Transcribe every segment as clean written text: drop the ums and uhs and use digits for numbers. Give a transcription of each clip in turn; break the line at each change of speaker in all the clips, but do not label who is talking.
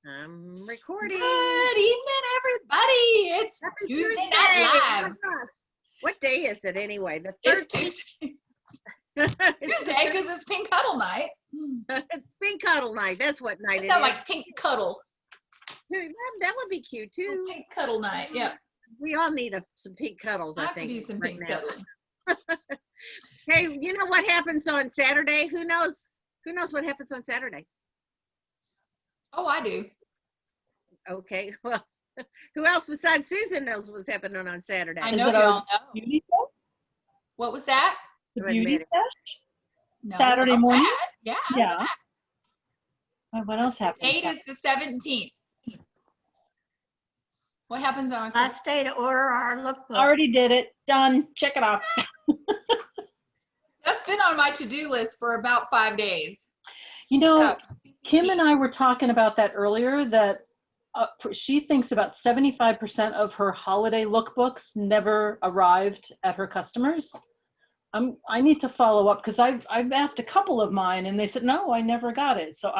I'm recording.
Good evening, everybody. It's
Happy
Tuesday
Tuesday.
Night Live.
Oh my gosh. What day is it anyway? The
It's
13th.
Tuesday
It's
because it's Pink Cuddle Night.
it's Pink Cuddle Night. That's what night
It
it
sounds
is.
like Pink Cuddle.
That would be cute too.
Pink Cuddle Night. Yeah,
We all need some pink cuddles,
I
I
have to
think.
do some
right
pink
now.
cuddling.
Hey, you know what happens on Saturday? Who knows? Who knows what happens on Saturday?
Oh, I do.
Okay. Well, who else besides Susan knows what's happening on Saturday?
I
Is
know
it our
y'all know.
beauty sesh?
What was that?
The
Go ahead,
beauty
Maddie.
sesh?
No,
Saturday
oh,
morning?
that. Yeah.
Yeah. What else happened?
Date is the 17th. What happens on?
Last day to order our lookbook.
Already did it. Done. Check it off.
That's been on my to-do list for about 5 days.
You know,
So,
Kim and I were talking about that earlier, that she thinks about 75% of her holiday lookbooks never arrived at her customers. I need to follow up because I've asked a couple of mine and they said, no, I never got it. So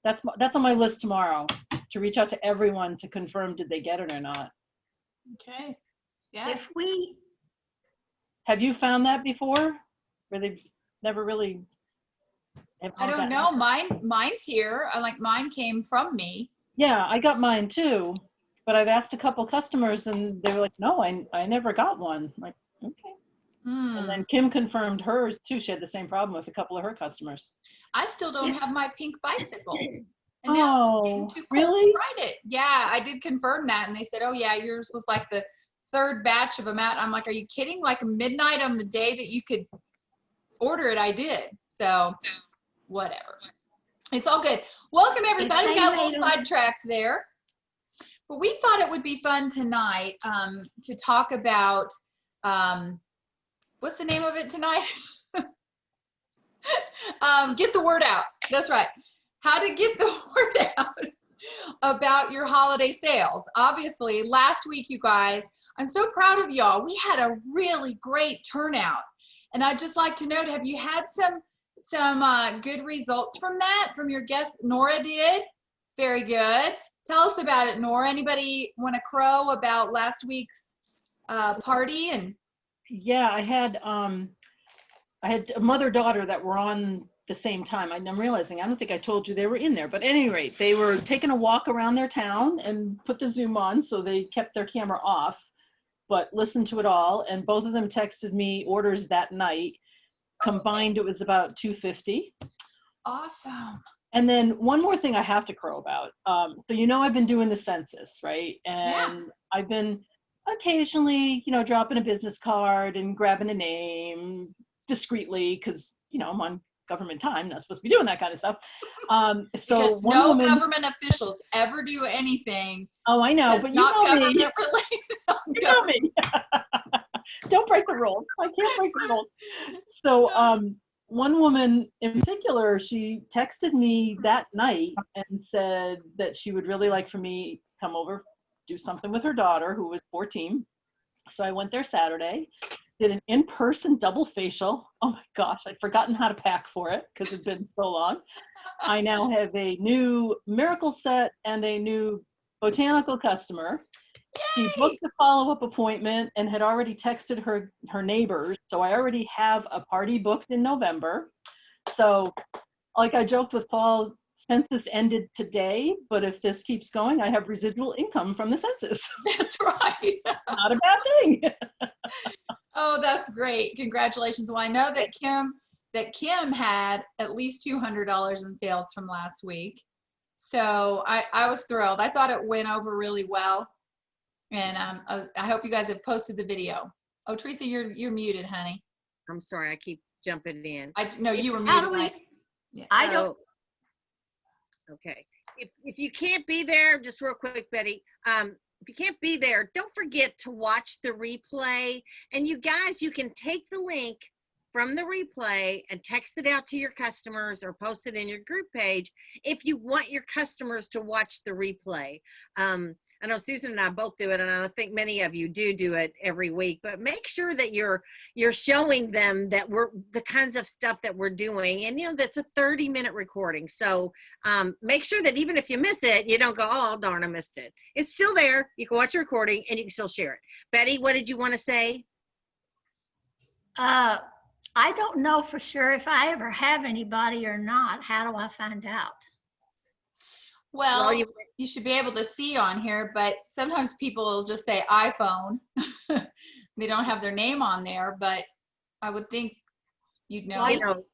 that's on my list tomorrow, to reach out to everyone to confirm did they get it or not.
okay. Yeah.
If we,
Have you found that before? Where they've never really.
I don't know. Mine's here. Mine came from me.
Yeah, I got mine too, but I've asked a couple customers and they were like, no, I never got one. I'm like, okay. And then Kim confirmed hers too. She had the same problem with a couple of her customers.
I still don't
Yes.
have my pink bicycle. And now it's getting too cold
really?
to ride it. Yeah, I did confirm that. And they said, oh, yeah, yours was like the third batch of them out. I'm like, are you kidding? Like midnight on the day that you could order it, I did. So whatever. It's all good. Welcome, everybody. We got a little sidetracked there. But we thought it would be fun tonight to talk about, what's the name of it tonight? Get the word out. That's right. How to get the word out about your holiday sales. Obviously, last week, you guys, I'm so proud of y'all. We had a really great turnout. And I'd just like to know, have you had some good results from that, from your guest? Nora did. Very good. Tell us about it, Nora. Anybody want to crow about last week's party? And
Yeah, I had a mother-daughter that were on the same time. I'm realizing, I don't think I told you they were in there, but at any rate, they were taking a walk around their town and put the Zoom on, so they kept their camera off, but listened to it all. And both of them texted me orders that night. Combined, it was about 250.
awesome.
And then one more thing I have to crow about. So I've been doing the census, right? And I've been occasionally, dropping a business card and grabbing a name discreetly because, I'm on government time, not supposed to be doing that kind of stuff. So
because
one
no
woman,
government officials ever do anything.
oh, I know, but you
not
know me.
government related.
You know me. Don't break the rules. I can't break the rules. So one woman in particular, she texted me that night and said that she would really like for me to come over, do something with her daughter who was 14. So I went there Saturday, did an in-person double facial. Oh my gosh, I'd forgotten how to pack for it because it'd been so long. I now have a new miracle set and a new botanical customer. She booked a follow-up appointment and had already texted her neighbors. So I already have a party booked in November. So like I joked with Paul, census ended today, but if this keeps going, I have residual income from the census.
That's right.
Not a bad thing.
Oh, that's great. Congratulations. Well, I know that Kim had at least $200 in sales from last week. So I was thrilled. I thought it went over really well. And I hope you guys have posted the video. Oh, Teresa, you're muted, honey.
I'm sorry, I keep jumping in.
No, you were
how
muted.
do we,
right? Yeah.
I don't,
Okay. If you can't be there, just real quick, Betty, if you can't be there, don't forget to watch the replay. And you guys, you can take the link from the replay and text it out to your customers or post it in your group page if you want your customers to watch the replay. I know Susan and I both do it, and I think many of you do it every week, but make sure that you're showing them that we're the kinds of stuff that we're doing. And, that's a 30-minute recording. So make sure that even if you miss it, you don't go, oh, darn, I missed it. It's still there. You can watch the recording and you can still share it. Betty, what did you want to say?
I don't know for sure if I ever have anybody or not. How do I find out?
Well,
Well,
you should be able to see on here, but sometimes people will just say iPhone. They don't have their name on there, but I would think you'd know.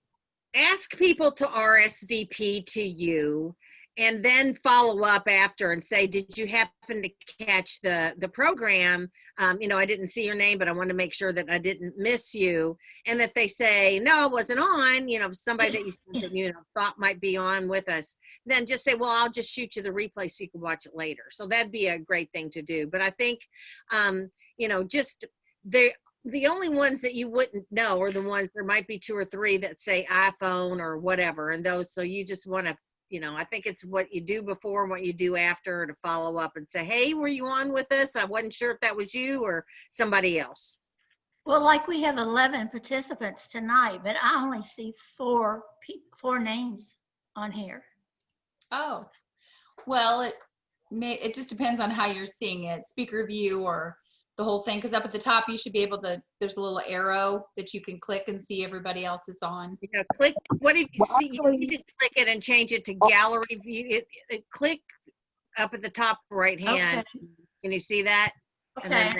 Ask people to RSVP to you and then follow up after and say, did you happen to catch the program? I didn't see your name, but I wanted to make sure that I didn't miss you. And that they say, no, I wasn't on, somebody that you thought might be on with us, then just say, well, I'll just shoot you the replay so you can watch it later. So that'd be a great thing to do. But I think, just the only ones that you wouldn't know are the ones, there might be 2 or 3 that say iPhone or whatever. And those, so you just want to, I think it's what you do before and what you do after to follow up and say, hey, were you on with us? I wasn't sure if that was you or somebody else.
Well, like we have 11 participants tonight, but I only see 4 names on here.
Oh, well, it just depends on how you're seeing it, speaker view or the whole thing, because up at the top you should be able to, there's a little arrow that you can click and see everybody else that's on.
Click, what if you see, you need to click it and change it to gallery view. It click up at the top right hand.
Okay.
Can you see that?
Okay.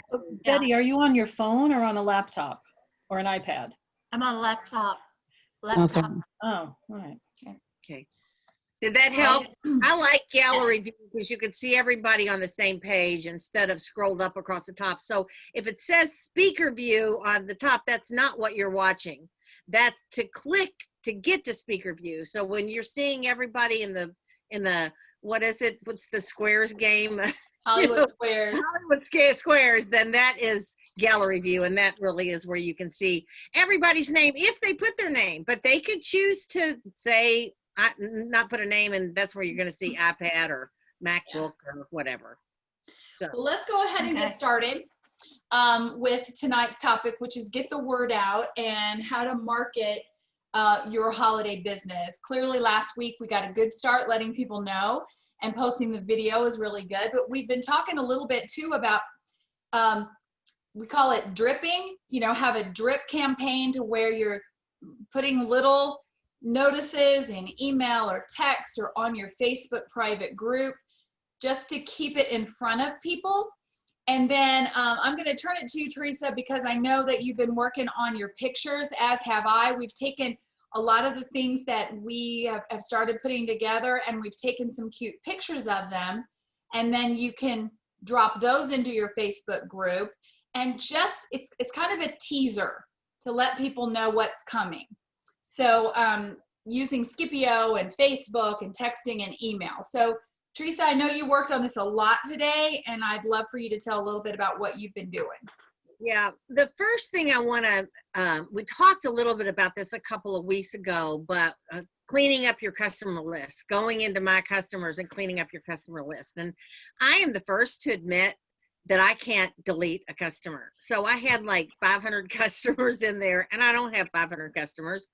Betty, are you on your phone or on a laptop or an iPad?
I'm on a laptop.
Oh, all right.
Okay. Did that help? I like gallery view because you can see everybody on the same page instead of scrolled up across the top. So if it says speaker view on the top, that's not what you're watching. That's to click to get to speaker view. So when you're seeing everybody in the what is it? What's the squares game?
Hollywood Squares.
Hollywood Squares, then that is gallery view, and that really is where you can see everybody's name if they put their name. But they could choose to say, not put a name, and that's where you're going to see iPad or MacBook or whatever. So
well, let's go ahead and get started with tonight's topic, which is get the word out and how to market your holiday business. Clearly last week we got a good start letting people know, and posting the video is really good, but we've been talking a little bit too about we call it dripping, have a drip campaign to where you're putting little notices in email or text or on your Facebook private group just to keep it in front of people. And then I'm going to turn it to you, Teresa, because I know that you've been working on your pictures, as have I. We've taken a lot of the things that we have started putting together, and we've taken some cute pictures of them, and then you can drop those into your Facebook group, and just it's kind of a teaser to let people know what's coming. So using Scipio and Facebook and texting and email. So Teresa, I know you worked on this a lot today, and I'd love for you to tell a little bit about what you've been doing.
Yeah, the first thing I want to, we talked a little bit about this a couple of weeks ago, but cleaning up your customer list, going into my customers and cleaning up your customer list. And I am the first to admit that I can't delete a customer. So I had like 500 customers in there, and I don't have 500 customers.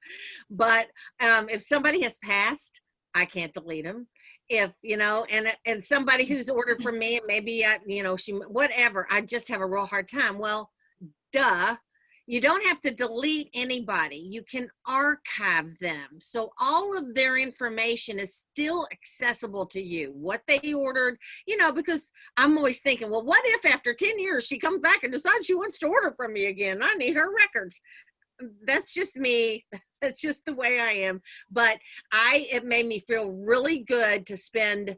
But if somebody has passed, I can't delete them. If, and somebody who's ordered from me, and maybe, whatever, I just have a real hard time. Well, duh, you don't have to delete anybody. You can archive them. So all of their information is still accessible to you, what they ordered, because I'm always thinking, well, what if after 10 years she comes back and decides she wants to order from me again? I need her records. That's just me. That's just the way I am. But it made me feel really good to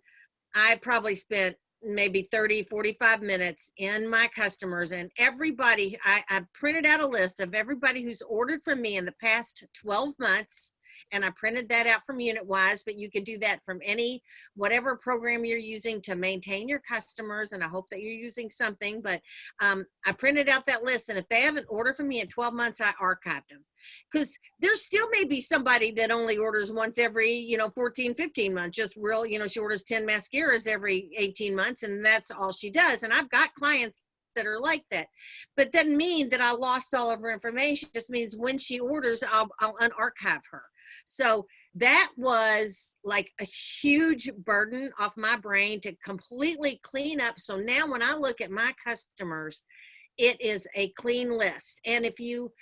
I probably spent maybe 30, 45 minutes in my customers, and everybody, I printed out a list of everybody who's ordered from me in the past 12 months. and I printed that out from UnitWise, but you could do that from any, whatever program you're using to maintain your customers. And I hope that you're using something, but I printed out that list. And if they haven't ordered from me in 12 months, I archived them. Because there still may be somebody that only orders once every, 14, 15 months, just real, she orders 10 mascaras every 18 months and that's all she does. And I've got clients that are like that, but doesn't mean that I lost all of her information. It just means when she orders, I'll unarchive her. So that was like a huge burden off my brain to completely clean up. So now when I look at my customers, it is a clean list. And if you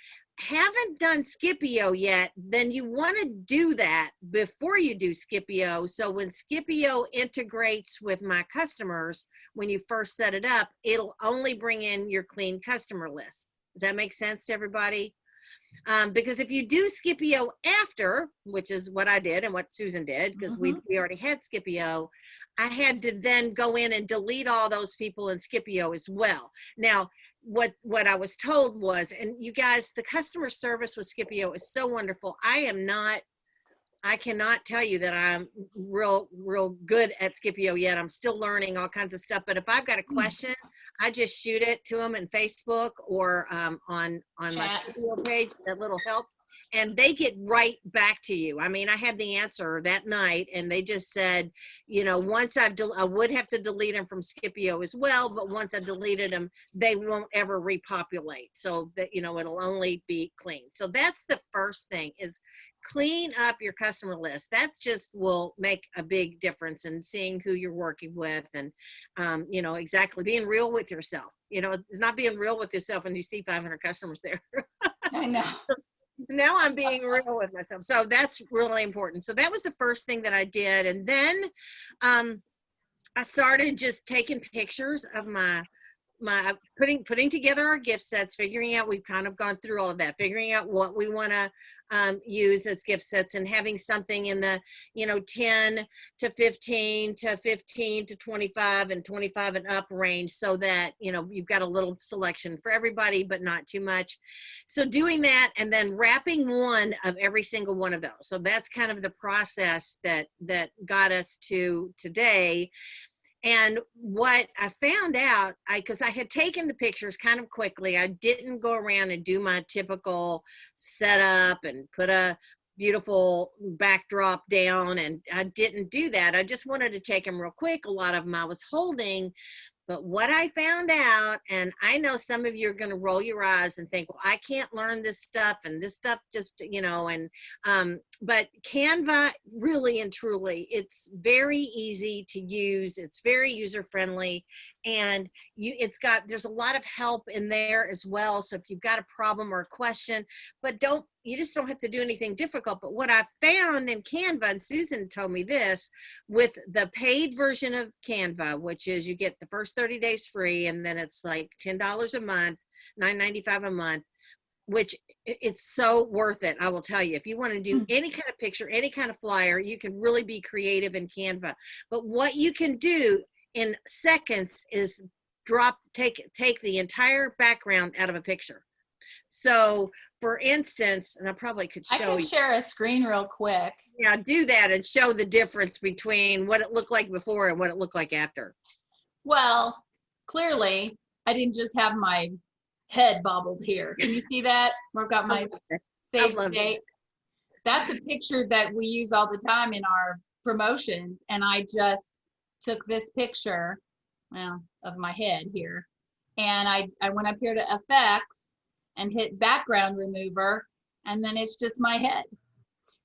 haven't done Scipio yet, then you want to do that before you do Scipio. So when Scipio integrates with my customers, when you first set it up, it'll only bring in your clean customer list. Does that make sense to everybody? Because if you do Scipio after, which is what I did and what Susan did, because we already had Scipio, I had to then go in and delete all those people in Scipio as well. Now, what I was told was, and you guys, the customer service with Scipio is so wonderful. I cannot tell you that I'm real good at Scipio yet. I'm still learning all kinds of stuff. But if I've got a question, I just shoot it to them in Facebook or on my Scipio page, that little help, and they get right back to you. I mean, I had the answer that night, and they just said, once I would have to delete them from Scipio as well, but once I deleted them, they won't ever repopulate. So that, it'll only be clean. So that's the first thing, is clean up your customer list. That just will make a big difference in seeing who you're working with and, exactly being real with yourself. It's not being real with yourself and you see 500 customers there.
I know.
Now I'm being real with myself. So that's really important. So that was the first thing that I did. And then I started just taking pictures of my putting together our gift sets, figuring out, we've kind of gone through all of that, figuring out what we want to use as gift sets, and having something in the 10 to 15 to 15 to 25 and 25 and up range, so that you've got a little selection for everybody but not too much. So doing that, and then wrapping one of every single one of those. So that's kind of the process that got us to today. And what I found out, because I had taken the pictures kind of quickly, I didn't go around and do my typical setup and put a beautiful backdrop down, and I didn't do that. I just wanted to take them real quick. A lot of them I was holding. But what I found out, and I know some of you are going to roll your eyes and think, well, I can't learn this stuff, and this stuff just, but Canva, really and truly, it's very easy to use. It's very user-friendly, and there's a lot of help in there as well. So if you've got a problem or a question, but you just don't have to do anything difficult. But what I found in Canva, and Susan told me this, with the paid version of Canva, which is you get the first 30 days free, and then it's like $10 a month, $9.95 a month, which it's so worth it. I will tell you, if you want to do any kind of picture, any kind of flyer, you can really be creative in Canva. But what you can do in seconds is take the entire background out of a picture. So for instance, and I probably could show you.
I can share a screen real quick.
Yeah, do that and show the difference between what it looked like before and what it looked like after.
Well, clearly I didn't just have my head bobbled here. Can you see that? Where I've got my save date. That's a picture that we use all the time in our promotions, and I just took this picture, of my head here, and I went up here to effects and hit background remover, and then it's just my head.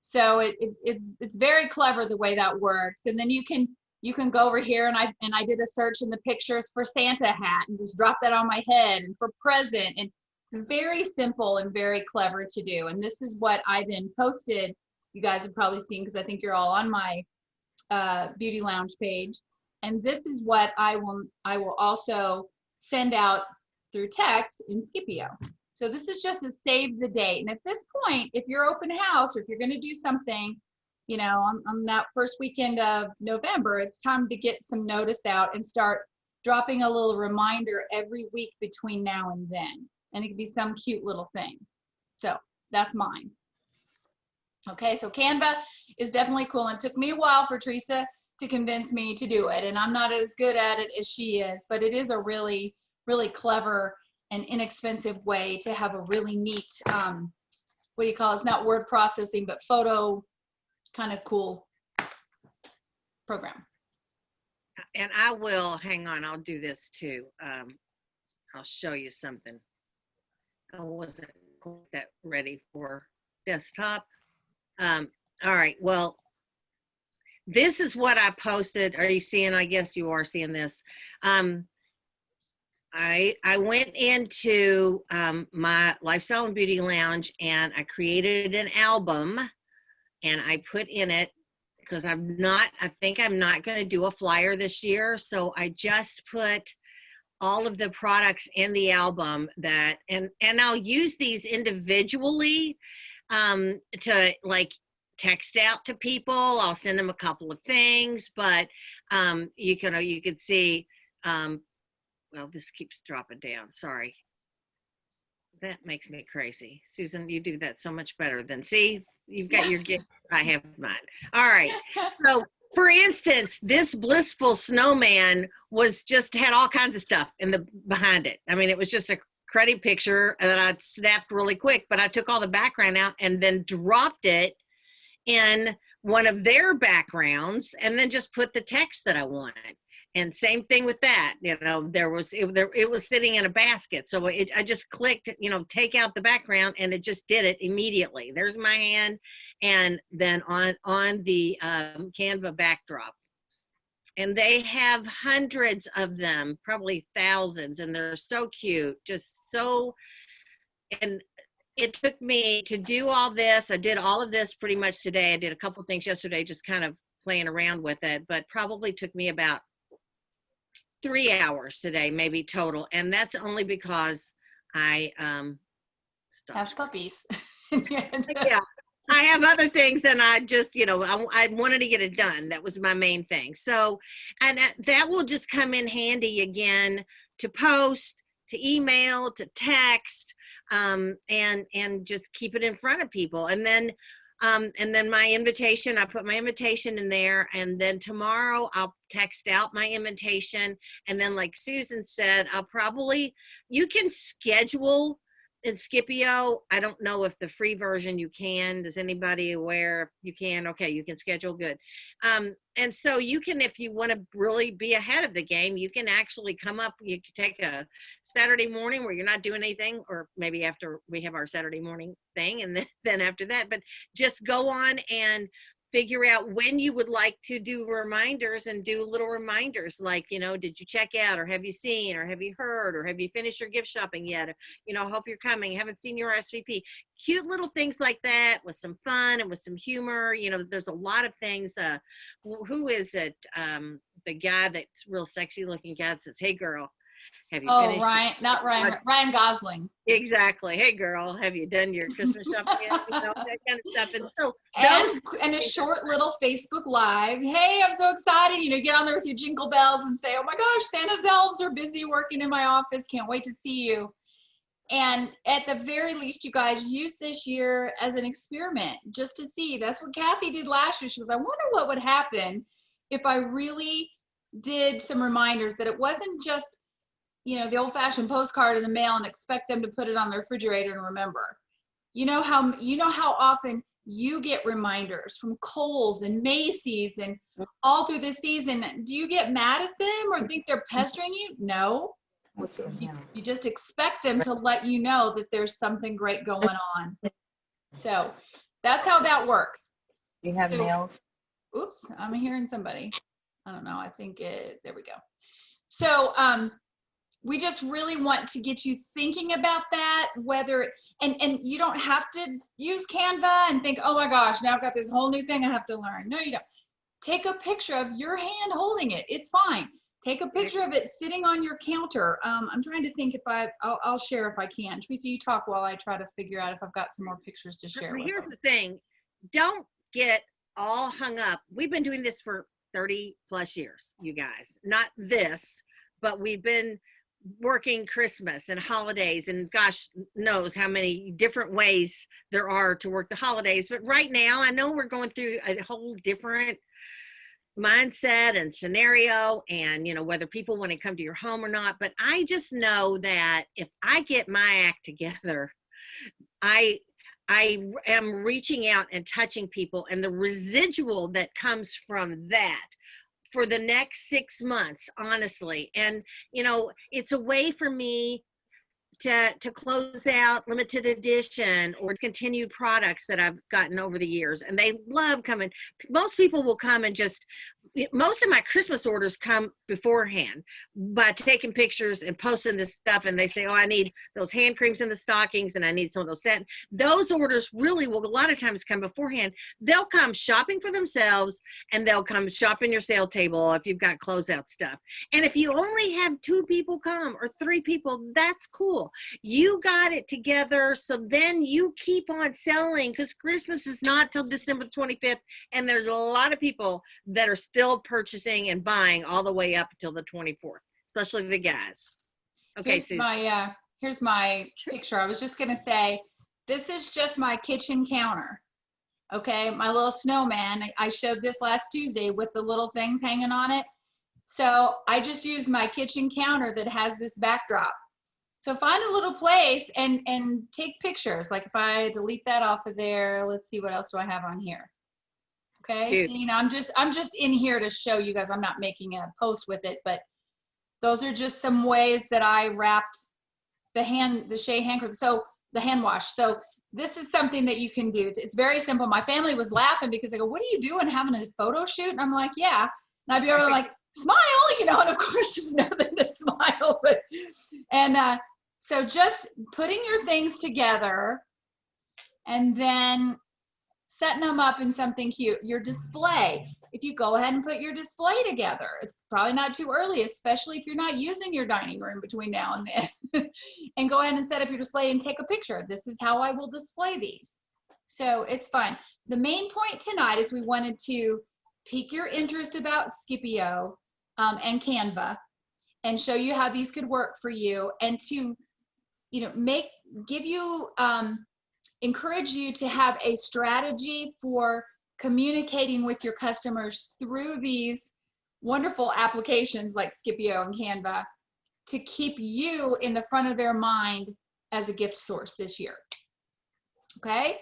So it's very clever the way that works. And then you can go over here, and I did a search in the pictures for Santa hat and just drop that on my head, and for present. And it's very simple and very clever to do. And this is what I then posted. You guys have probably seen, because I think you're all on my Beauty Lounge page. And this is what I will also send out through text in Scipio. So this is just to save the date. And at this point, if you're open house, or if you're going to do something, on that first weekend of November, it's time to get some notice out and start dropping a little reminder every week between now and then. And it could be some cute little thing. So that's mine. Okay, so Canva is definitely cool. And it took me a while for Teresa to convince me to do it. And I'm not as good at it as she is, but it is a really, really clever and inexpensive way to have a really neat, what do you call it? It's not word processing, but photo kind of cool program.
And I will, hang on, I'll do this too. I'll show you something. I wasn't quite that ready for desktop. All right, well, this is what I posted. Are you seeing? I guess you are seeing this. I went into my Lifestyle and Beauty Lounge and I created an album and I put in it, because I think I'm not going to do a flyer this year. So I just put all of the products in the album that, and I'll use these individually to like text out to people. I'll send them a couple of things, but you could see, well, this keeps dropping down. Sorry. That makes me crazy. Susan, you do that so much better than, see, you've got your gift. I have mine. All right. So for instance, this blissful snowman had all kinds of stuff behind it. I mean, it was just a cruddy picture that I snapped really quick, but I took all the background out and then dropped it in one of their backgrounds and then just put the text that I wanted. And same thing with that, it was sitting in a basket. So I just clicked, take out the background and it just did it immediately. There's my hand. And then on the Canva backdrop. And they have hundreds of them, probably thousands, and they're so cute, and it took me to do all this. I did all of this pretty much today. I did a couple things yesterday, just kind of playing around with it, but probably took me about 3 hours today, maybe total. And that's only because I
Have puppies.
Yeah, I have other things and I just, I wanted to get it done. That was my main thing. So, and that will just come in handy again to post, to email, to text, and just keep it in front of people. And then my invitation, I put my invitation in there, and then tomorrow I'll text out my invitation. And then like Susan said, you can schedule in Scipio. I don't know if the free version you can. Is anybody aware? You can. Okay, you can schedule. Good. And so you can, if you want to really be ahead of the game, you can actually come up. You can take a Saturday morning where you're not doing anything, or maybe after we have our Saturday morning thing, and then after that. But just go on and figure out when you would like to do reminders, and do little reminders like, did you check out, or have you seen, or have you heard, or have you finished your gift shopping yet? Or, hope you're coming. Haven't seen your SVP. Cute little things like that with some fun and with some humor. There's a lot of things. Who is it? The guy that's real sexy looking guy that says, "Hey girl, have you finished?"
Ryan Gosling.
Exactly. Hey girl, have you done your Christmas shopping yet? That kind of stuff. And so
and a short little Facebook Live. Hey, I'm so excited. Get on there with your jingle bells and say, "Oh my gosh, Santa's elves are busy working in my office. Can't wait to see you." And at the very least, you guys use this year as an experiment just to see. That's what Kathy did last year. She was, I wonder what would happen if I really did some reminders, that it wasn't just the old-fashioned postcard in the mail and expect them to put it on their refrigerator and remember. You know how often you get reminders from Kohl's and Macy's and all through the season. Do you get mad at them or think they're pestering you? No. You just expect them to let you know that there's something great going on. So that's how that works.
Do you have nails?
Oops, I'm hearing somebody. I don't know. I think there we go. So, we just really want to get you thinking about that, and you don't have to use Canva and think, oh my gosh, now I've got this whole new thing I have to learn. No, you don't. Take a picture of your hand holding it. It's fine. Take a picture of it sitting on your counter. I'm trying to think if I'll share if I can. Teresa, you talk while I try to figure out if I've got some more pictures to share.
Here's the thing. Don't get all hung up. We've been doing this for 30 plus years, you guys. Not this, but we've been working Christmas and holidays, and gosh knows how many different ways there are to work the holidays. But right now, I know we're going through a whole different mindset and scenario, and whether people want to come to your home or not. But I just know that if I get my act together, I am reaching out and touching people, and the residual that comes from that for the next 6 months, honestly. And it's a way for me to close out limited edition or continued products that I've gotten over the years. And they love coming. Most people will come and most of my Christmas orders come beforehand by taking pictures and posting this stuff. And they say, oh, I need those hand creams in the stockings, and I need some of those scents. Those orders really will a lot of times come beforehand. They'll come shopping for themselves, and they'll come shopping your sale table if you've got closeout stuff. And if you only have 2 people come or 3 people, that's cool. You got it together, so then you keep on selling, because Christmas is not till December 25th, and there's a lot of people that are still purchasing and buying all the way up until the 24th, especially the guys. Okay,
here's my picture. I was just gonna say, this is just my kitchen counter. Okay, my little snowman. I showed this last Tuesday with the little things hanging on it. So I just used my kitchen counter that has this backdrop. So find a little place and take pictures. Like if I delete that off of there, let's see, what else do I have on here? Okay, so, I'm just in here to show you guys. I'm not making a post with it, but those are just some ways that I wrapped the Shea hand cream. So the hand wash. So this is something that you can do. It's very simple. My family was laughing because they go, "What are you doing, having a photo shoot?" And I'm like, "Yeah." And I'd be over like, "Smile," and of course there's nothing to smile, but, and so just putting your things together and then setting them up in something cute. Your display. If you go ahead and put your display together, it's probably not too early, especially if you're not using your dining room between now and then. And go ahead and set up your display and take a picture. This is how I will display these. So it's fun. The main point tonight is we wanted to pique your interest about Scipio and Canva, and show you how these could work for you, and to encourage you to have a strategy for communicating with your customers through these wonderful applications like Scipio and Canva, to keep you in the front of their mind as a gift source this year. Okay?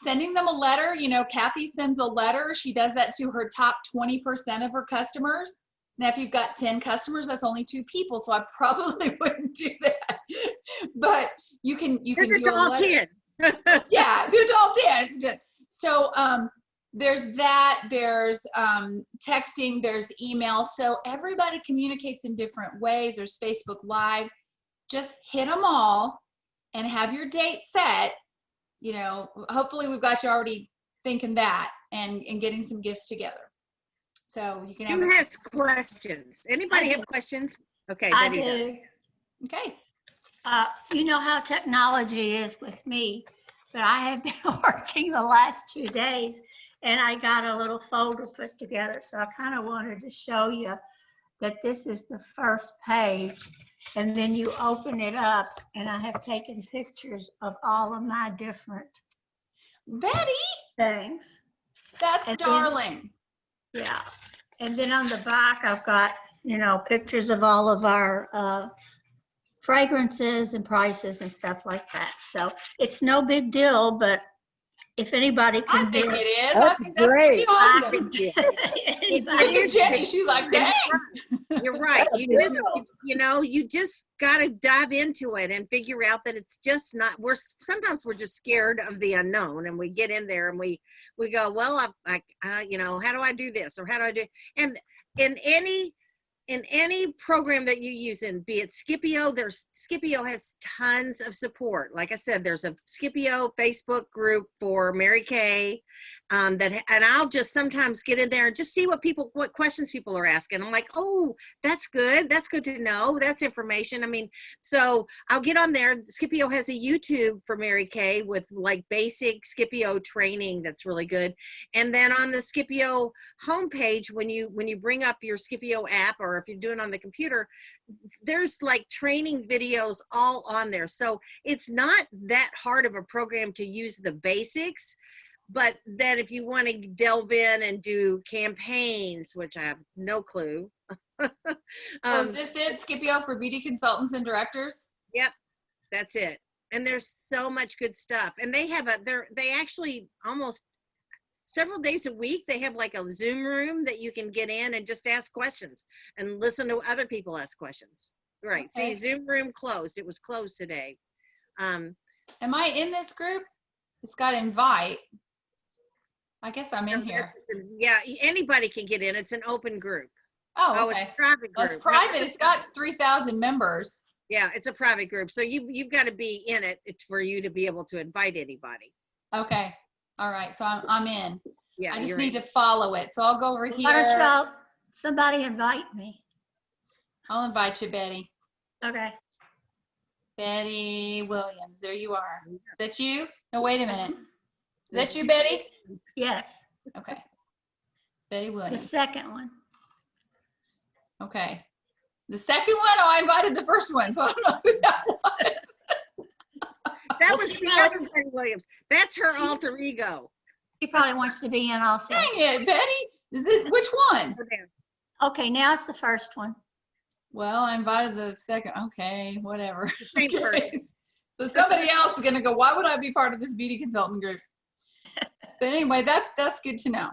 Sending them a letter. Kathy sends a letter. She does that to her top 20% of her customers. Now, if you've got 10 customers, that's only 2 people, so I probably wouldn't do that. But you can do a letter. Yeah, do all 10. So there's that. There's texting. There's email. So everybody communicates in different ways. There's Facebook Live. Just hit them all and have your date set. Hopefully we've got you already thinking that and getting some gifts together. So you can have.
Who has questions? Anybody have questions? Okay,
I
Betty does.
do.
Okay.
You know how technology is with me, but I have been working the last 2 days, and I got a little folder put together. So I kind of wanted to show you that this is the first page, and then you open it up, and I have taken pictures of all of my different
Betty,
things.
that's
And then-
darling.
Yeah. And then on the back, I've got, pictures of all of our fragrances and prices and stuff like that. So it's no big deal, but if anybody
I
can
think
do
it
it.
is. I think that's pretty awesome.
Anybody-
Look at Jenny. She's like, dang.
You're right. You just got to dive into it and figure out that it's just not. Sometimes we're just scared of the unknown, and we get in there and we go, well, how do I do this, or how do I do? And in any program that you use, be it Scipio, Scipio has tons of support. Like I said, there's a Scipio Facebook group for Mary Kay, and I'll just sometimes get in there and just see what questions people are asking. I'm like, oh, that's good. That's good to know. That's information. So I'll get on there. Scipio has a YouTube for Mary Kay with like basic Scipio training that's really good. And then on the Scipio homepage, when you bring up your Scipio app or or if you're doing on the computer, there's like training videos all on there. So it's not that hard of a program to use the basics. But then if you want to delve in and do campaigns, which I have no clue.
So is this it, Scipio, for beauty consultants and directors?
Yep, that's it. And there's so much good stuff. And they have they actually almost several days a week, they have like a Zoom room that you can get in and just ask questions and listen to other people ask questions. Right.
Okay.
See, Zoom room closed. It was closed today.
Am I in this group? It's got invite. I guess I'm in here.
Yeah, anybody can get in. It's an open group.
Oh,
It's
okay.
a private
Well,
group.
it's private. It's got 3,000 members.
Yeah, it's a private group. So you've got to be in it. It's for you to be able to invite anybody.
Okay. All right. So I'm in.
Yeah,
I just
you're
need
in.
to follow it. So I'll go over
Why don't
here.
y'all, somebody invite me?
I'll invite you, Betty.
Okay.
Betty Williams. There you are. Is that you? No, wait a minute. Is
That's
that you, Betty?
Yes,
Okay. Betty
the
Williams.
second one.
Okay. The second one, oh, I invited the first one, so I don't know who that was.
That was the other Betty Williams. That's her alter ego.
He probably wants to be in also.
Dang it, Betty. Is it which one?
Go down.
Okay, now it's the first one.
Well, I invited the second. Okay, whatever.
Same
Okay.
person.
So somebody else is gonna go, why would I be part of this beauty consultant group? But anyway, that's good to know.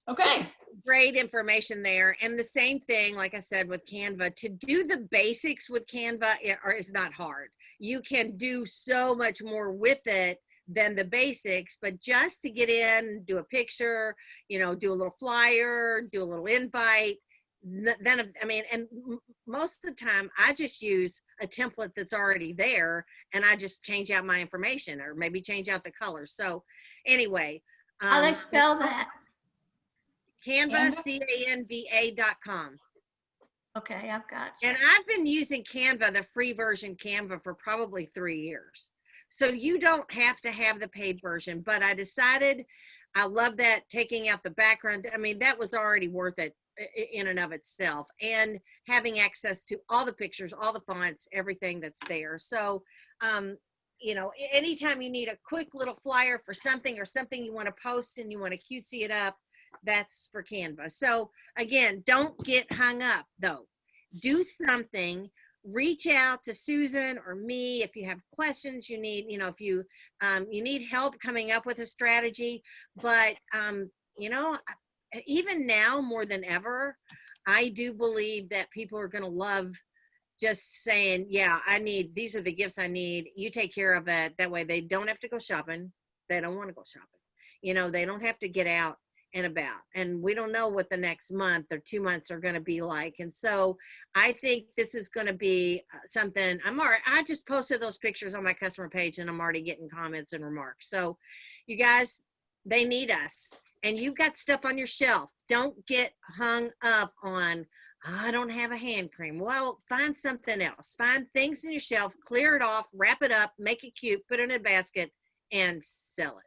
Okay.
Great information there. And the same thing, like I said, with Canva, to do the basics with Canva is not hard. You can do so much more with it than the basics, but just to get in, do a picture, do a little flyer, do a little invite. Then, I mean, and most of the time I just use a template that's already there and I just change out my information or maybe change out the colors. So anyway.
How they spell that?
Canva,
Canva?
Canva.com.
Okay, I've got you.
And I've been using Canva, the free version Canva, for probably 3 years. So you don't have to have the paid version, but I decided I love that taking out the background. I mean, that was already worth it in and of itself, and having access to all the pictures, all the fonts, everything that's there. So, anytime you need a quick little flyer for something or something you want to post and you want to cutesy it up, that's for Canva. So again, don't get hung up though. Do something, reach out to Susan or me if you have questions you need, if you need help coming up with a strategy. But even now more than ever, I do believe that people are going to love just saying, yeah, these are the gifts I need. You take care of it. That way they don't have to go shopping. They don't want to go shopping. They don't have to get out and about. And we don't know what the next month or 2 months are going to be like. And so I think this is going to be something. I just posted those pictures on my customer page and I'm already getting comments and remarks. So you guys, they need us. And you've got stuff on your shelf. Don't get hung up on, I don't have a hand cream. Well, find something else. Find things in your shelf, clear it off, wrap it up, make it cute, put it in a basket, and sell it.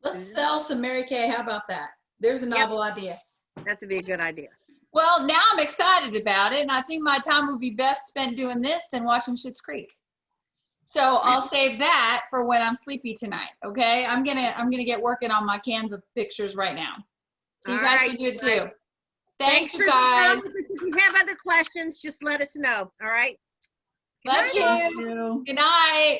Let's sell some Mary Kay. How about that? There's a novel idea.
That'd be a good idea.
Well, now I'm excited about it, and I think my time would be best spent doing this than watching Schitt's Creek. So I'll save that for when I'm sleepy tonight. Okay, I'm gonna get working on my Canva pictures right now. So you
All
guys
right,
can do it
you guys.
too. Thanks,
for
you guys.
being on with us. If you have other questions, just let us know. All right.
Love
Good night.
you. Good night.